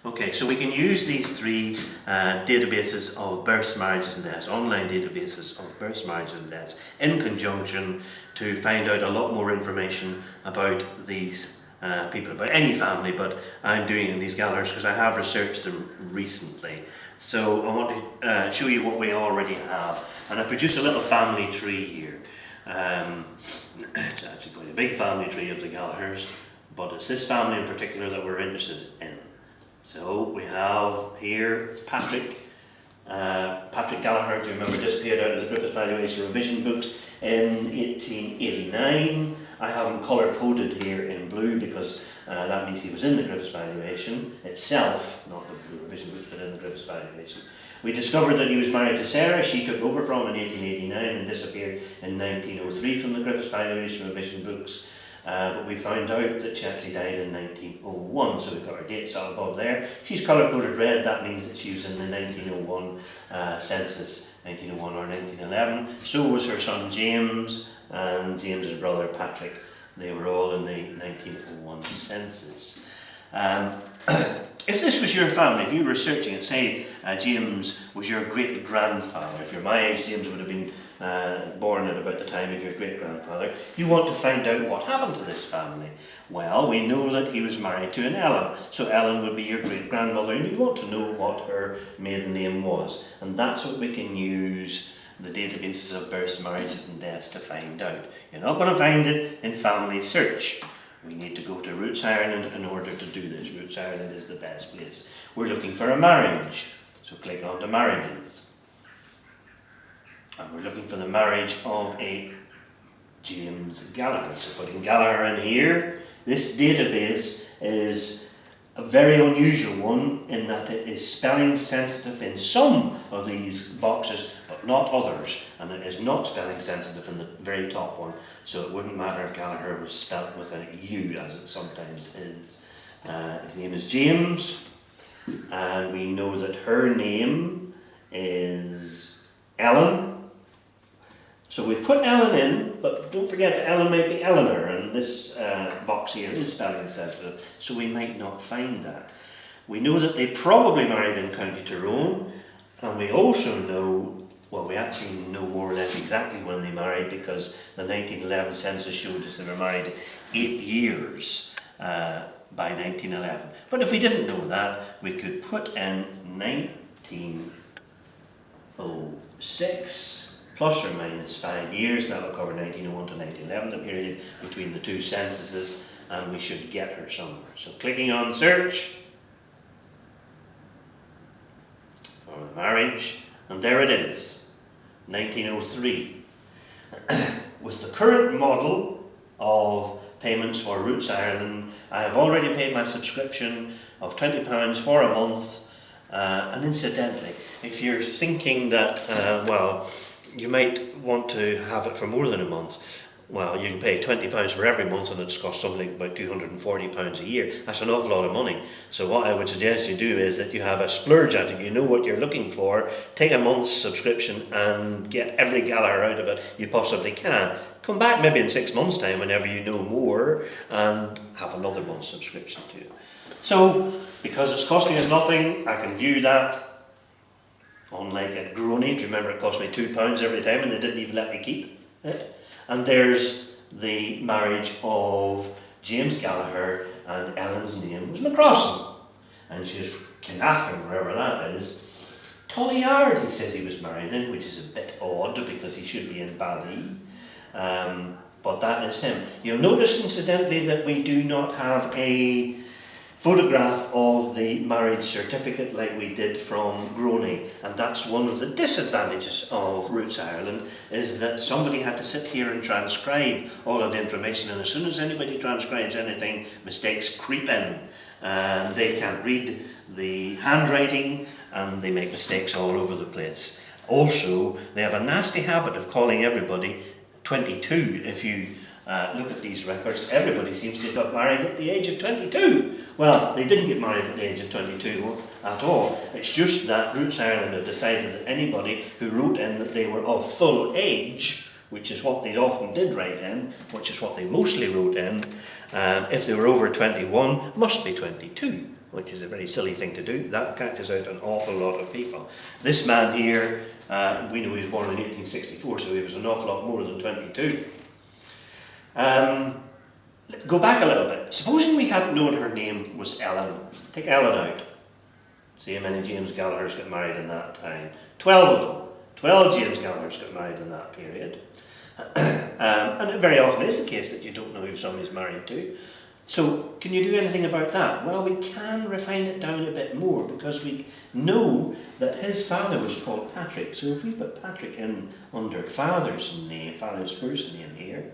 Okay, so we can use these three databases of births, marriages and deaths, online databases of births, marriages and deaths, in conjunction to find out a lot more information about these people, about any family, but I'm doing in these Gallaghers because I have researched them recently. So I want to show you what we already have. And I produced a little family tree here. It's actually quite a big family tree of the Gallaghers, but it's this family in particular that we're interested in. So we have here Patrick Gallagher, do you remember, disappeared out of the Griffiths Valuation Revision books in 1889. I have him colour coded here in blue because that means he was in the Griffiths Valuation itself, not the revision books, but in the Griffiths Valuation. We discovered that he was married to Sarah. She took over from him in 1889 and disappeared in 1903 from the Griffiths Valuation Revision books. But we found out that she actually died in 1901, so we've got her dates up above there. She's colour-coded red, that means that she was in the 1901 census, 1901 or 1911. So was her son James, and James's brother Patrick. They were all in the 1901 census. If this was your family, if you were researching it, say James was your great-grandfather, if you're my age, James would have been born at about the time of your great-grandfather, you want to find out what happened to this family. Well, we know that he was married to an Ellen, so Ellen would be your great-grandmother, and you'd want to know what her maiden name was. And that's what we can use the databases of births, marriages and deaths to find out. You're not going to find it in Family Search. We need to go to Roots Ireland in order to do this. Roots Ireland is the best place. We're looking for a marriage, so click on to marriages. And we're looking for the marriage of a James Gallagher. So putting Gallagher in here. This database is a very unusual one in that it is spelling sensitive in some of these boxes, but not others. And it is not spelling sensitive in the very top one. So it wouldn't matter if Gallagher was spelt with a U, as it sometimes is. His name is James, and we know that her name is Ellen. So we put Ellen in, but don't forget that Ellen might be Eleanor, and this box here is spelling sensitive, so we might not find that. We know that they probably married in County Tyrone, and we also know, well, we actually know more or less exactly when they married because the 1911 census showed us they were married 8 years by 1911. But if we didn't know that, we could put in 1906 plus or minus 5 years. That will cover 1901 to 1911, the period between the two censuses, and we should get her somewhere. So clicking on search for the marriage, and there it is, 1903. With the current model of payments for Roots Ireland, I have already paid my subscription of £20 for a month, and incidentally, if you're thinking that, well, you might want to have it for more than a month, well, you can pay £20 for every month and it's cost something about £240 a year. That's an awful lot of money. So what I would suggest you do is that you have a splurge at it. You know what you're looking for. Take a month's subscription and get every Gallagher out of it you possibly can. Come back maybe in 6 months' time whenever you know more and have another month's subscription too. So, because it's costing us nothing, I can view that. Unlike at Groney, remember it cost me £2 every time and they didn't even let me keep it. And there's the marriage of James Gallagher, and Ellen's name was McCrossan. And she's Kinathan, wherever that is. Tullyard, he says he was married in, which is a bit odd because he should be in Bali. But that is him. You'll notice, incidentally, that we do not have a photograph of the marriage certificate like we did from Groney, and that's one of the disadvantages of Roots Ireland, is that somebody had to sit here and transcribe all of the information, and as soon as anybody transcribes anything, mistakes creep in, and they can't read the handwriting and they make mistakes all over the place. Also, they have a nasty habit of calling everybody 22. If you look at these records, everybody seems to have got married at the age of 22. Well, they didn't get married at the age of 22 at all. It's just that Roots Ireland have decided that anybody who wrote in that they were of full age, which is what they often did write in, which is what they mostly wrote in, if they were over 21, must be 22. which is a very silly thing to do. That catches out an awful lot of people. This man here, we know he was born in 1864, so he was an awful lot more than 22. Go back a little bit. Supposing we hadn't known her name was Ellen. Take Ellen out. See how many James Gallaghers got married in that time. 12 of them. 12 James Gallaghers got married in that period. And it very often is the case that you don't know who somebody's married to. So, can you do anything about that? Well, we can refine it down a bit more, because we know that his father was called Patrick. So if we put Patrick in under father's name, father's first name here,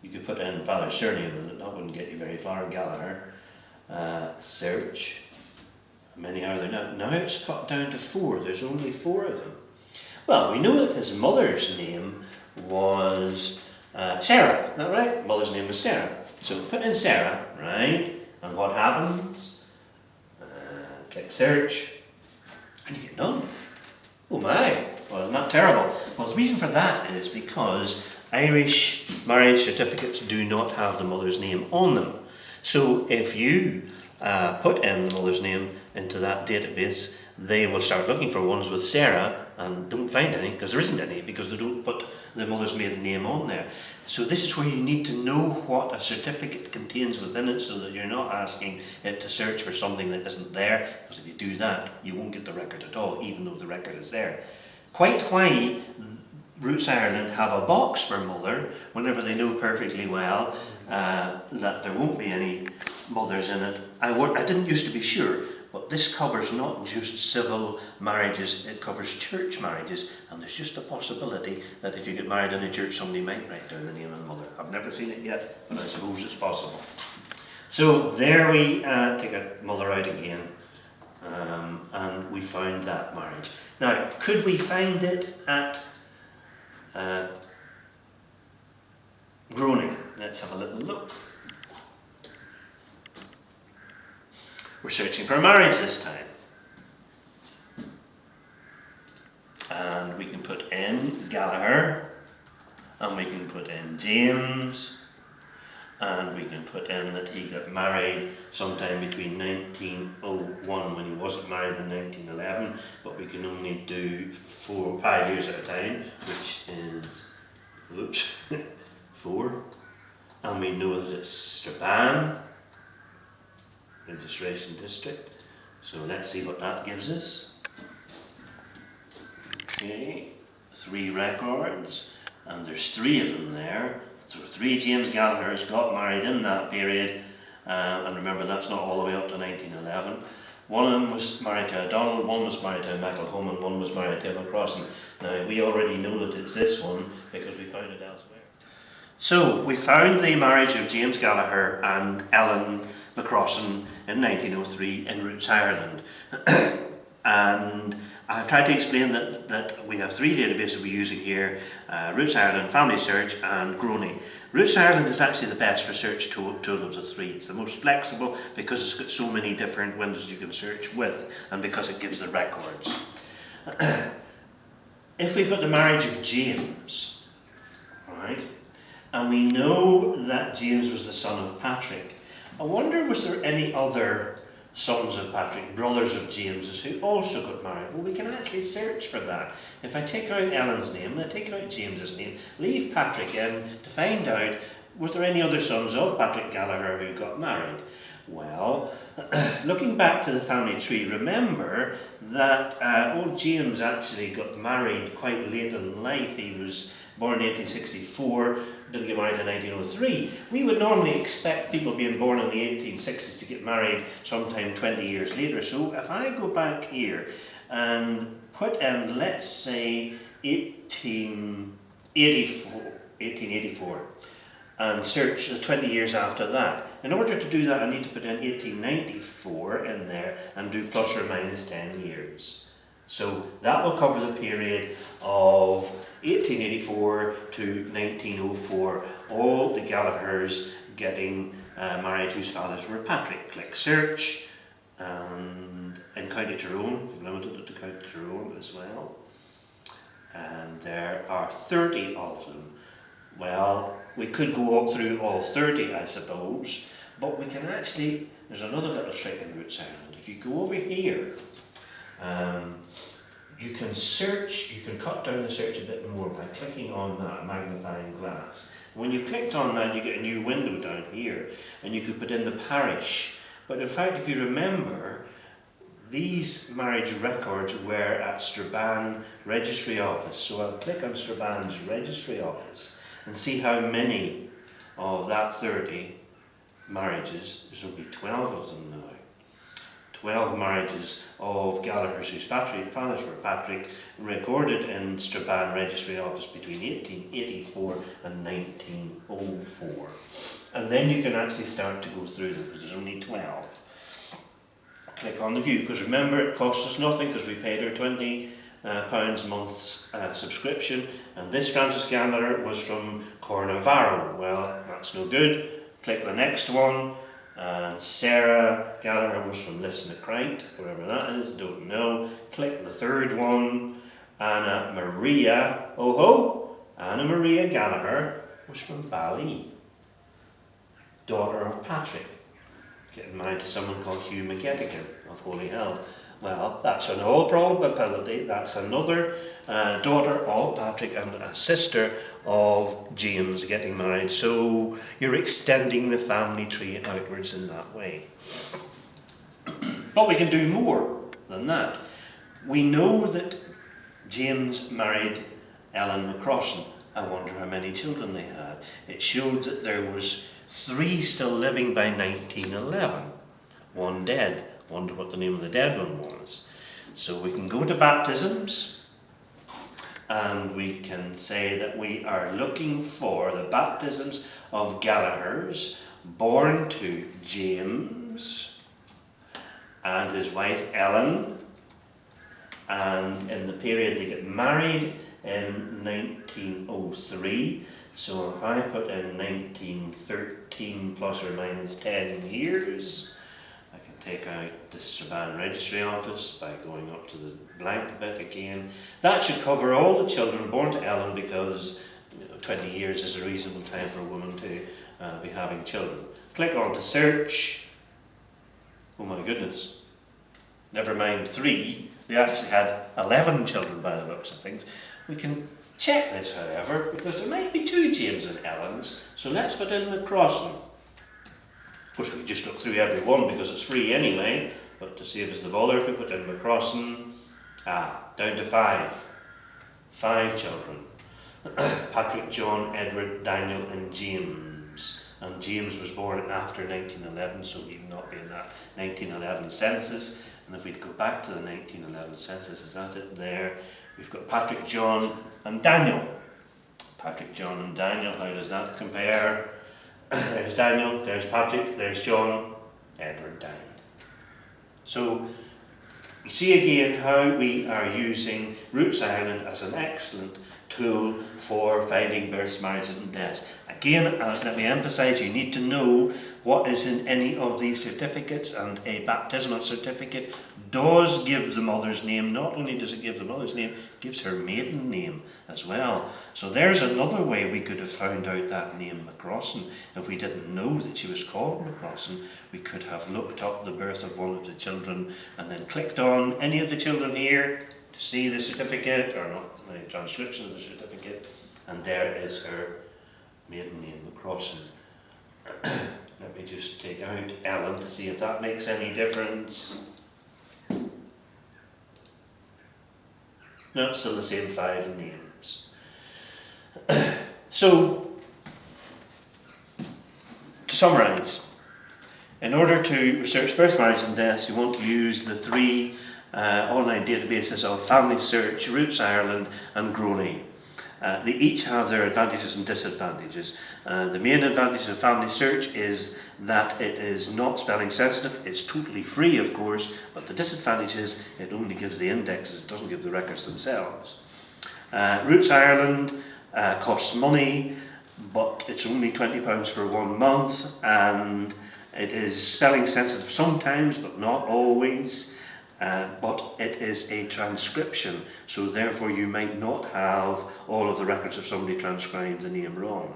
you could put in father's surname, and that wouldn't get you very far. Gallagher. Search. How many are there now? Now it's cut down to 4. There's only 4 of them. Well, we know that his mother's name was Sarah. Is that right? Mother's name was Sarah. So put in Sarah, right? And what happens? Click search, and you get none. Oh my! Well, isn't that terrible? Well, the reason for that is because Irish marriage certificates do not have the mother's name on them. So if you put in the mother's name into that database, they will start looking for ones with Sarah and don't find any, because there isn't any, because they don't put the mother's maiden name on there. So this is where you need to know what a certificate contains within it, so that you're not asking it to search for something that isn't there, because if you do that, you won't get the record at all, even though the record is there. Quite why Roots Ireland have a box for mother, whenever they know perfectly well that there won't be any mothers in it. I didn't used to be sure, but this covers not just civil marriages, it covers church marriages, and there's just a possibility that if you get married in a church, somebody might write down the name of the mother. I've never seen it yet, but I suppose it's possible. So there we take a mother out again, and we found that marriage. Now, could we find it at Groney? Let's have a little look. We're searching for a marriage this time. And we can put in Gallagher, and we can put in James, and we can put in that he got married sometime between 1901, when he wasn't married, in 1911, but we can only do 5 years at a time, which is, whoops, 4. And we know that it's Strabane, registration district. So let's see what that gives us. Okay, 3 records, and there's 3 of them there. So 3 James Gallaghers got married in that period, and remember that's not all the way up to 1911. One of them was married to O'Donnell, one was married to McElhone, and one was married to McCrossan. Now we already know that it's this one because we found it elsewhere. So we found the marriage of James Gallagher and Ellen McCrossan in 1903 in Roots Ireland. And I've tried to explain that we have 3 databases we're using here: Roots Ireland, Family Search, and Groney. Roots Ireland is actually the best research tool of the 3. It's the most flexible because it's got so many different windows you can search with, and because it gives the records. If we've got the marriage of James, right, and we know that James was the son of Patrick, I wonder, was there any other sons of Patrick, brothers of James's, who also got married? Well, we can actually search for that. If I take out Ellen's name and I take out James's name, leave Patrick in to find out, was there any other sons of Patrick Gallagher who got married? Well, looking back to the family tree, remember that old James actually got married quite late in life. He was born in 1864, didn't get married in 1903. We would normally expect people being born in the 1860s to get married sometime 20 years later. So if I go back here and put in, let's say, 1884, and search the 20 years after that. In order to do that, I need to put in 1894 in there and do plus or minus 10 years. So that will cover the period of 1884 to 1904, all the Gallaghers getting married whose fathers were Patrick. Click search, and in County Tyrone, we've limited it to County Tyrone as well. And there are 30 of them. Well, we could go up through all 30, I suppose, But we can actually, there's another little trick in Roots Ireland. If you go over here, you can search, you can cut down the search a bit more by clicking on that magnifying glass. When you clicked on that, you get a new window down here, and you could put in the parish. But in fact, if you remember, these marriage records were at Strabane Registry Office. So I'll click on Strabane's Registry Office and see how many of that 30 marriages, there's only 12 of them now. 12 marriages of Gallagher's whose fathers were Patrick, recorded in Strabane Registry Office between 1884 and 1904. And then you can actually start to go through them, because there's only 12. Click on the view, because remember, it costs us nothing because we paid our £20 a month subscription, and this Francis Gallagher was from Cornavarro. Well, that's no good. Click the next one. Sarah Gallagher was from Lisnacrite, wherever that is, don't know. Click the third one. Anna Maria, Anna Maria Gallagher was from Bali, daughter of Patrick, getting married to someone called Hugh McGettigan of Holyhell. Well, that's in all probability, that's another daughter of Patrick and a sister of James getting married. So you're extending the family tree outwards in that way. But we can do more than that. We know that James married Ellen McCrossan. I wonder how many children they had. It showed that there was 3 still living by 1911. 1 dead. Wonder what the name of the dead one was. So we can go to baptisms, and we can say that we are looking for the baptisms of Gallaghers born to James and his wife Ellen, and in the period they get married in 1903. So if I put in 1913 plus or minus 10 years, I can take out the Strabane Registry Office by going up to the blank bit again. That should cover all the children born to Ellen, because 20 years is a reasonable time for a woman to be having children. Click on to search. Oh my goodness. Never mind 3, they actually had 11 children by the looks of things. We can check this, however, because there might be 2 James and Ellens, so let's put in McCrossan. Of course, we can just look through every one because it's free anyway, but to save us the bother, if we put in McCrossan, down to 5. 5 children. Patrick, John, Edward, Daniel and James. And James was born after 1911, so he'd not be in that 1911 census. And if we'd go back to the 1911 census, is that it there? We've got Patrick, John and Daniel. Patrick, John and Daniel, how does that compare? There's Daniel, there's Patrick, there's John. Edward died. So you see again how we are using Roots Ireland as an excellent tool for finding births, marriages and deaths. Again, let me emphasise, you need to know what is in any of these certificates, and a baptismal certificate does give the mother's name. Not only does it give the mother's name, it gives her maiden name as well. So there's another way we could have found out that name McCrossan. If we didn't know that she was called McCrossan, we could have looked up the birth of one of the children and then clicked on any of the children here to see the certificate, or not the transcription of the certificate, and there is her maiden name, McCrossan. Let me just take out Ellen to see if that makes any difference. No, it's still the same 5 names. So, to summarise, in order to research births, marriages and deaths, you want to use the 3 online databases of Family Search, Roots Ireland and Growley. They each have their advantages and disadvantages. The main advantage of Family Search is that it is not spelling sensitive. It's totally free, of course, but the disadvantage is it only gives the indexes, it doesn't give the records themselves. Roots Ireland costs money, but it's only £20 for 1 month, and it is spelling sensitive sometimes, but not always. But it is a transcription, so therefore you might not have all of the records if somebody transcribed the name wrong.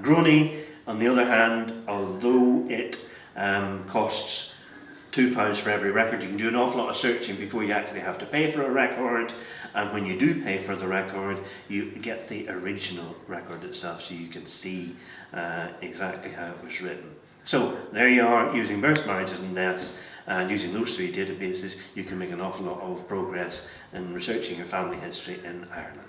Grony On the other hand, although it costs £2 for every record, you can do an awful lot of searching before you actually have to pay for a record, and when you do pay for the record, you get the original record itself, so you can see exactly how it was written. So there you are, using births, marriages and deaths, and using those three databases, you can make an awful lot of progress in researching your family history in Ireland.